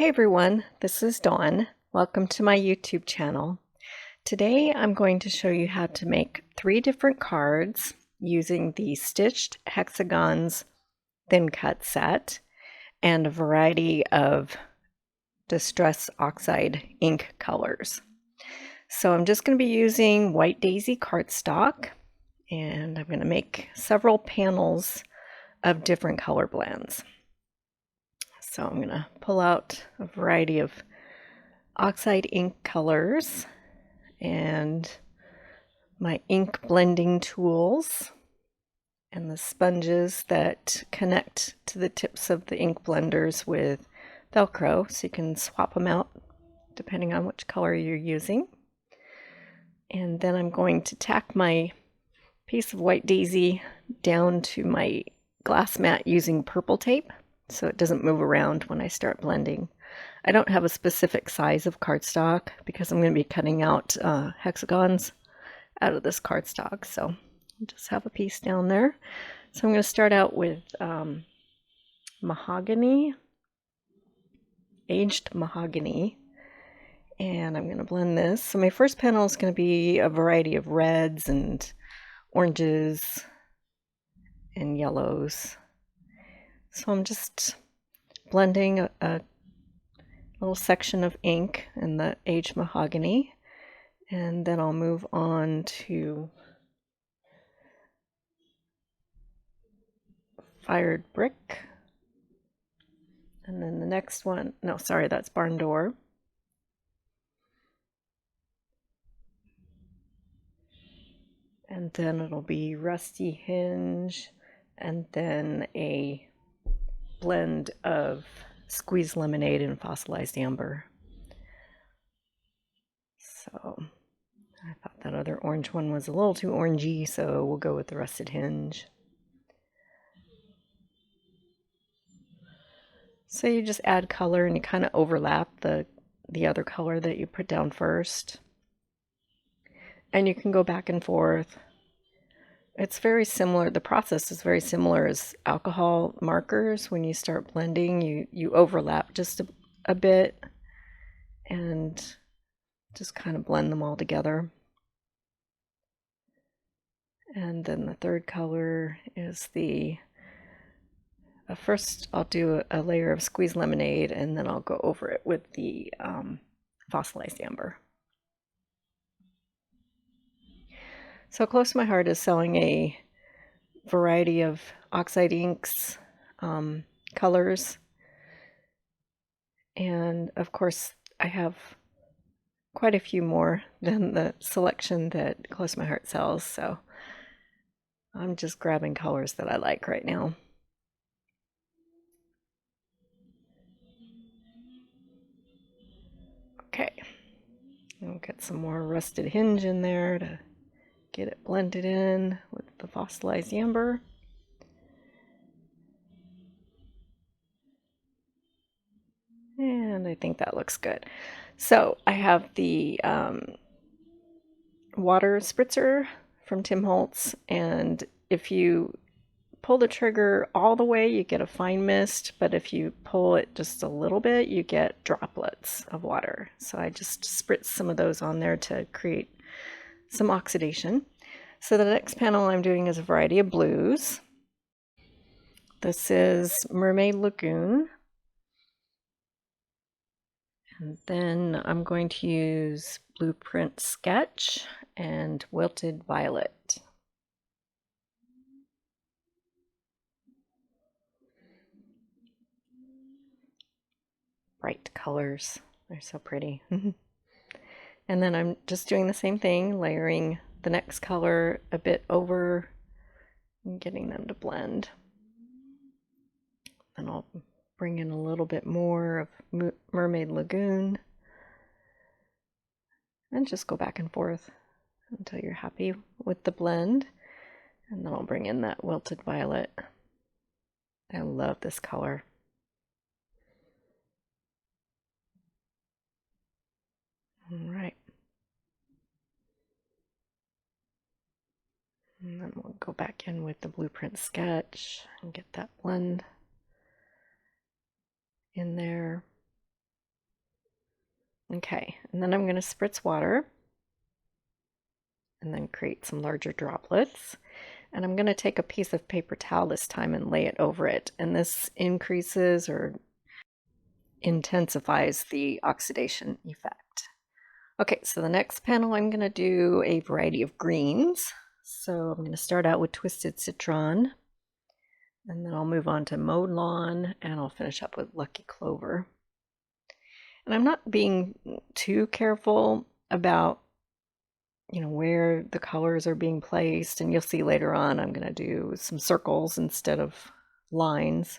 Hey everyone, this is Dawn. Welcome to my YouTube channel. Today I'm going to show you how to make 3 different cards using the Stitched Hexagons thin cut set and a variety of Distress Oxide ink colors. So I'm just going to be using White Daisy cardstock, and I'm going to make several panels of different color blends. So I'm going to pull out a variety of Oxide ink colors and my ink blending tools and the sponges that connect to the tips of the ink blenders with Velcro, so you can swap them out depending on which color you're using. And then I'm going to tack my piece of White Daisy down to my glass mat using purple tape so it doesn't move around when I start blending. I don't have a specific size of cardstock because I'm going to be cutting out hexagons out of this cardstock, so I just have a piece down there. So I'm going to start out with mahogany, aged mahogany, and I'm going to blend this. So my first panel is going to be a variety of reds and oranges and yellows. So I'm just blending a little section of ink in the aged mahogany, and then I'll move on to fired brick, and then the next one, no, sorry, that's barn door. And then it'll be rusty hinge, and then a blend of squeezed lemonade and fossilized amber. So I thought that other orange one was a little too orangey, so we'll go with the rusted hinge. So you just add color and you kind of overlap the other color that you put down first. And you can go back and forth. It's very similar, the process is very similar as alcohol markers. When you start blending, you overlap just a bit and just kind of blend them all together. And then the third color is first I'll do a layer of squeezed lemonade, and then I'll go over it with the fossilized amber. So Close to My Heart is selling a variety of Oxide inks, colors, and of course I have quite a few more than the selection that Close to My Heart sells, so I'm just grabbing colors that I like right now. Okay, I'll get some more rusted hinge in there to get it blended in with the fossilized amber. And I think that looks good. So I have the water spritzer from Tim Holtz, and if you pull the trigger all the way, you get a fine mist, but if you pull it just a little bit, you get droplets of water. So I just spritz some of those on there to create some oxidation. So the next panel I'm doing is a variety of blues. This is Mermaid Lagoon. And then I'm going to use Blueprint Sketch and Wilted Violet. Bright colors, they're so pretty. And then I'm just doing the same thing, layering the next color a bit over and getting them to blend. Then I'll bring in a little bit more of Mermaid Lagoon and just go back and forth until you're happy with the blend. And then I'll bring in that Wilted Violet. I love this color. All right. And then we'll go back in with the Blueprint Sketch and get that blend in there. Okay, and then I'm going to spritz water and then create some larger droplets. And I'm going to take a piece of paper towel this time and lay it over it. And this increases or intensifies the oxidation effect. Okay, so the next panel I'm going to do a variety of greens. So I'm going to start out with Twisted Citron, and then I'll move on to Mowed Lawn, and I'll finish up with Lucky Clover. And I'm not being too careful about where the colors are being placed, and you'll see later on I'm going to do some circles instead of lines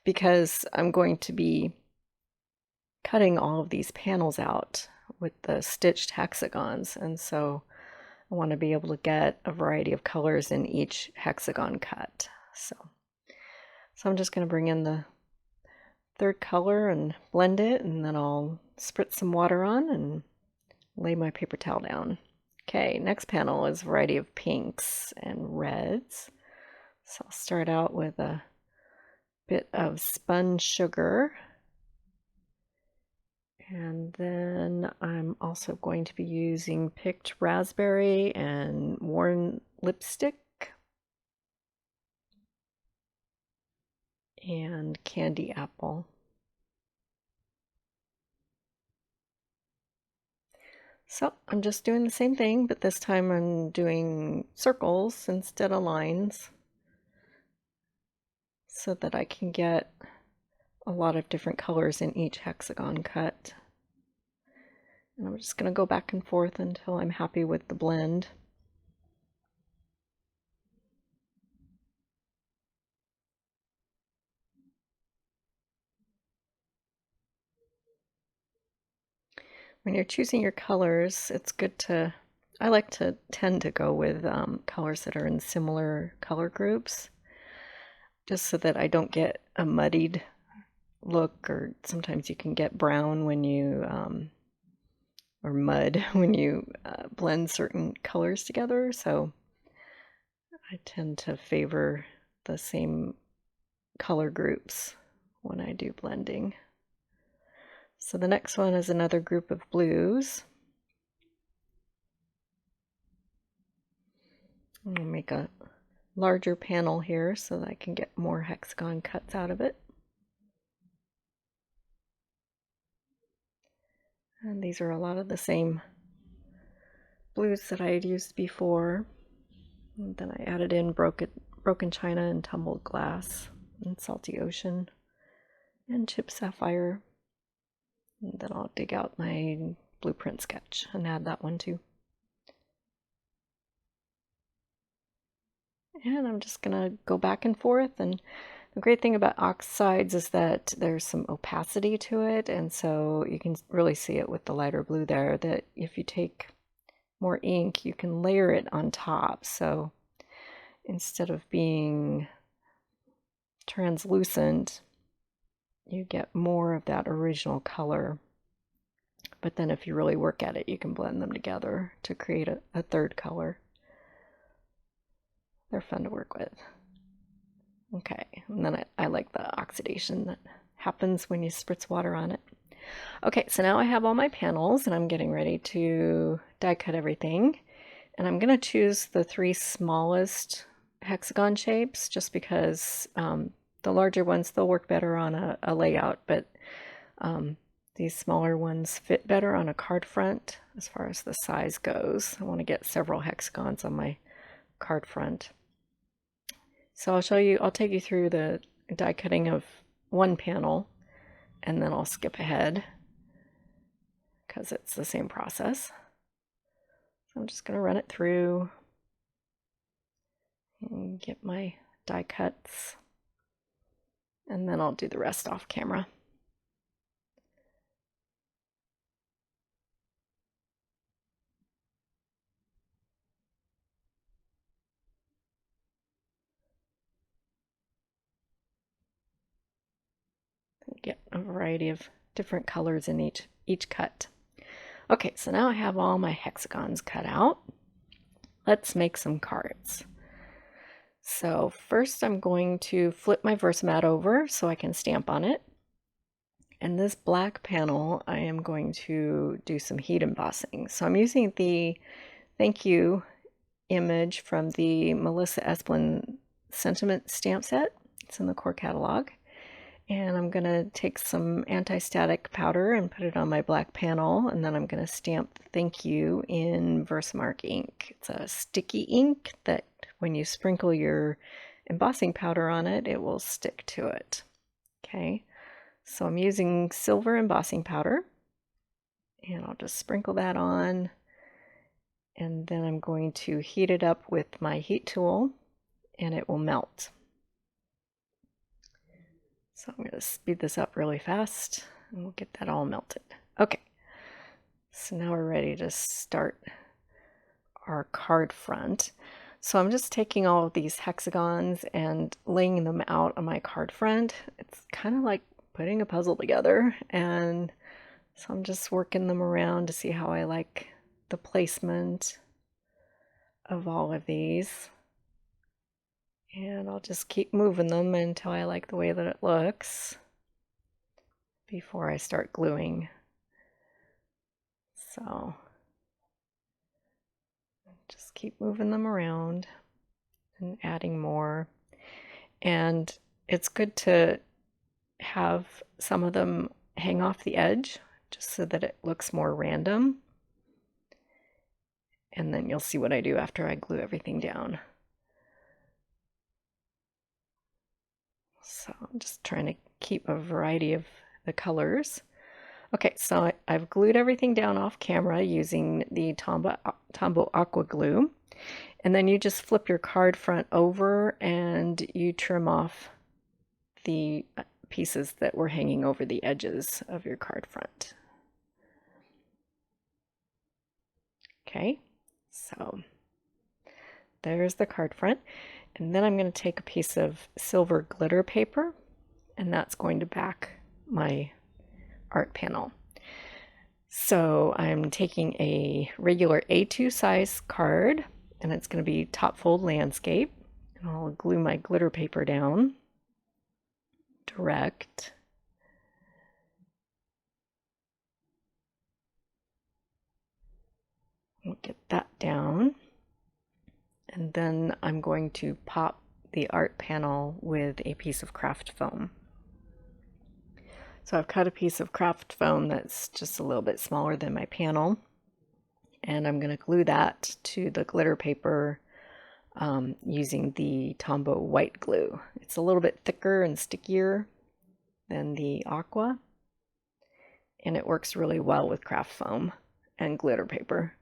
because I'm going to be cutting all of these panels out with the stitched hexagons, and so I want to be able to get a variety of colors in each hexagon cut. So I'm just going to bring in the third color and blend it, and then I'll spritz some water on and lay my paper towel down. Okay, next panel is a variety of pinks and reds. So I'll start out with a bit of spun sugar. And then I'm also going to be using picked raspberry and worn lipstick and candy apple. So I'm just doing the same thing, but this time I'm doing circles instead of lines so that I can get a lot of different colors in each hexagon cut. And I'm just going to go back and forth until I'm happy with the blend. When you're choosing your colors, it's good to, I like to tend to go with colors that are in similar color groups, just so that I don't get a muddied look, or sometimes you can get brown when you, or mud when you blend certain colors together. So I tend to favor the same color groups when I do blending. So the next one is another group of blues. I'll make a larger panel here so that I can get more hexagon cuts out of it. And these are a lot of the same blues that I had used before. And then I added in broken china and tumbled glass and salty ocean and chip sapphire. And then I'll dig out my blueprint sketch and add that one too. And I'm just gonna go back and forth, and the great thing about oxides is that there's some opacity to it, and so you can really see it with the lighter blue there, that if you take more ink you can layer it on top. So instead of being translucent, you get more of that original color. But then if you really work at it, you can blend them together to create a third color. They're fun to work with. Okay, and then I like the oxidation that happens when you spritz water on it. Okay, so now I have all my panels and I'm getting ready to die cut everything. And I'm going to choose the 3 smallest hexagon shapes just because the larger ones, they'll work better on a layout, but these smaller ones fit better on a card front as far as the size goes. I want to get several hexagons on my card front. So I'll take you through the die cutting of one panel, and then I'll skip ahead because it's the same process. So I'm just going to run it through and get my die cuts, and then I'll do the rest off camera. Get a variety of different colors in each cut. Okay, so now I have all my hexagons cut out. Let's make some cards. So first I'm going to flip my Versamat over so I can stamp on it. And this black panel, I am going to do some heat embossing. So I'm using the thank you image from the Melissa Esplin sentiment stamp set. It's in the core catalog. And I'm going to take some anti-static powder and put it on my black panel, and then I'm going to stamp thank you in Versamark ink. It's a sticky ink that when you sprinkle your embossing powder on it, it will stick to it. Okay, so I'm using silver embossing powder, and I'll just sprinkle that on, and then I'm going to heat it up with my heat tool, and it will melt. So I'm going to speed this up really fast and we'll get that all melted. Okay, so now we're ready to start our card front. So I'm just taking all of these hexagons and laying them out on my card front. It's kind of like putting a puzzle together, and so I'm just working them around to see how I like the placement of all of these. And I'll just keep moving them until I like the way that it looks before I start gluing. So just keep moving them around and adding more. And it's good to have some of them hang off the edge just so that it looks more random. And then you'll see what I do after I glue everything down. So I'm just trying to keep a variety of the colors. Okay, so I've glued everything down off camera using the Tombow Aqua Glue. And then you just flip your card front over and you trim off the pieces that were hanging over the edges of your card front. Okay, so there's the card front. And then I'm going to take a piece of silver glitter paper, and that's going to back my art panel. So I'm taking a regular A2 size card, and it's going to be top fold landscape. And I'll glue my glitter paper down direct. We'll get that down. And then I'm going to pop the art panel with a piece of craft foam. So I've cut a piece of craft foam that's just a little bit smaller than my panel, and I'm going to glue that to the glitter paper using the Tombow white glue. It's a little bit thicker and stickier than the aqua, and it works really well with craft foam and glitter paper.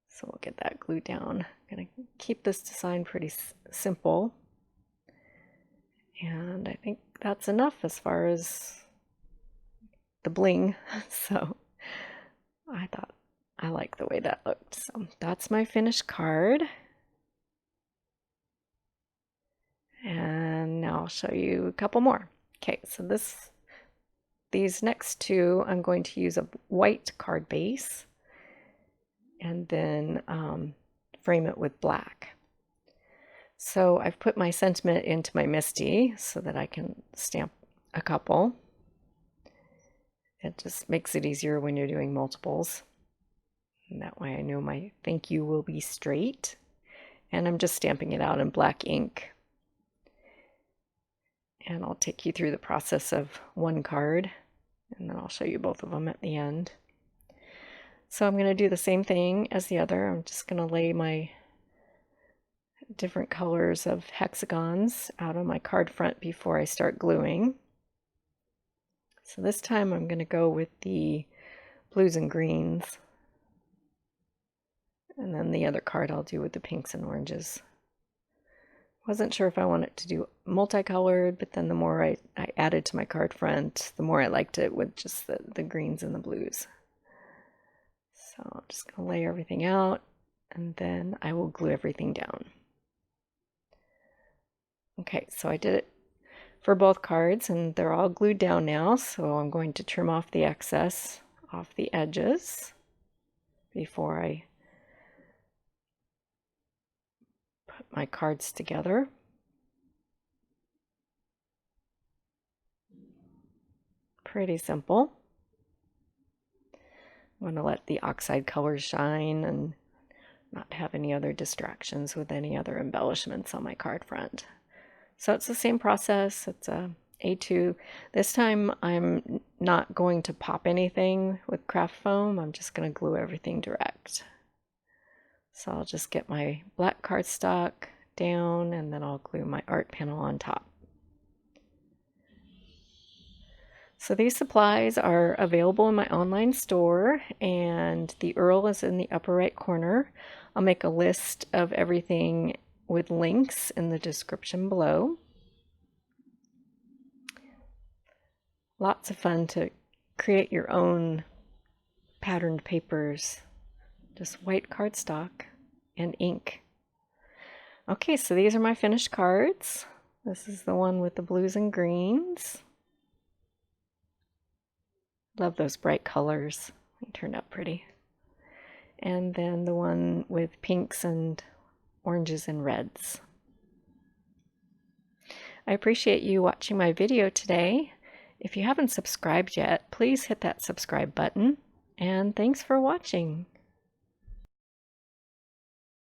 So we'll get that glued down. I'm going to keep this design pretty simple. And I think that's enough as far as the bling. So I thought I like the way that looked. So that's my finished card. And now I'll show you a couple more. Okay, so these next two, I'm going to use a white card base and then frame it with black. So I've put my sentiment into my MISTI so that I can stamp a couple. It just makes it easier when you're doing multiples. And that way I know my thank you will be straight. And I'm just stamping it out in black ink. And I'll take you through the process of one card, and then I'll show you both of them at the end. So I'm going to do the same thing as the other. I'm just going to lay my different colors of hexagons out on my card front before I start gluing. So this time I'm going to go with the blues and greens, and then the other card I'll do with the pinks and oranges. Wasn't sure if I wanted to do multicolored, but then the more I added to my card front, the more I liked it with just the greens and the blues. So I'm just going to lay everything out, and then I will glue everything down. Okay, so I did it for both cards, and they're all glued down now, so I'm going to trim off the excess off the edges before I put my cards together. Pretty simple. I'm going to let the oxide colors shine and not have any other distractions with any other embellishments on my card front. So it's the same process. It's a A2. This time I'm not going to pop anything with craft foam. I'm just going to glue everything direct. So I'll just get my black cardstock down and then I'll glue my art panel on top. So these supplies are available in my online store and the URL is in the upper right corner. I'll make a list of everything with links in the description below. Lots of fun to create your own patterned papers. Just white cardstock and ink. Okay, so these are my finished cards. This is the one with the blues and greens. Love those bright colors. They turned out pretty. And then the one with pinks and oranges and reds. I appreciate you watching my video today. If you haven't subscribed yet, please hit that subscribe button. And thanks for watching.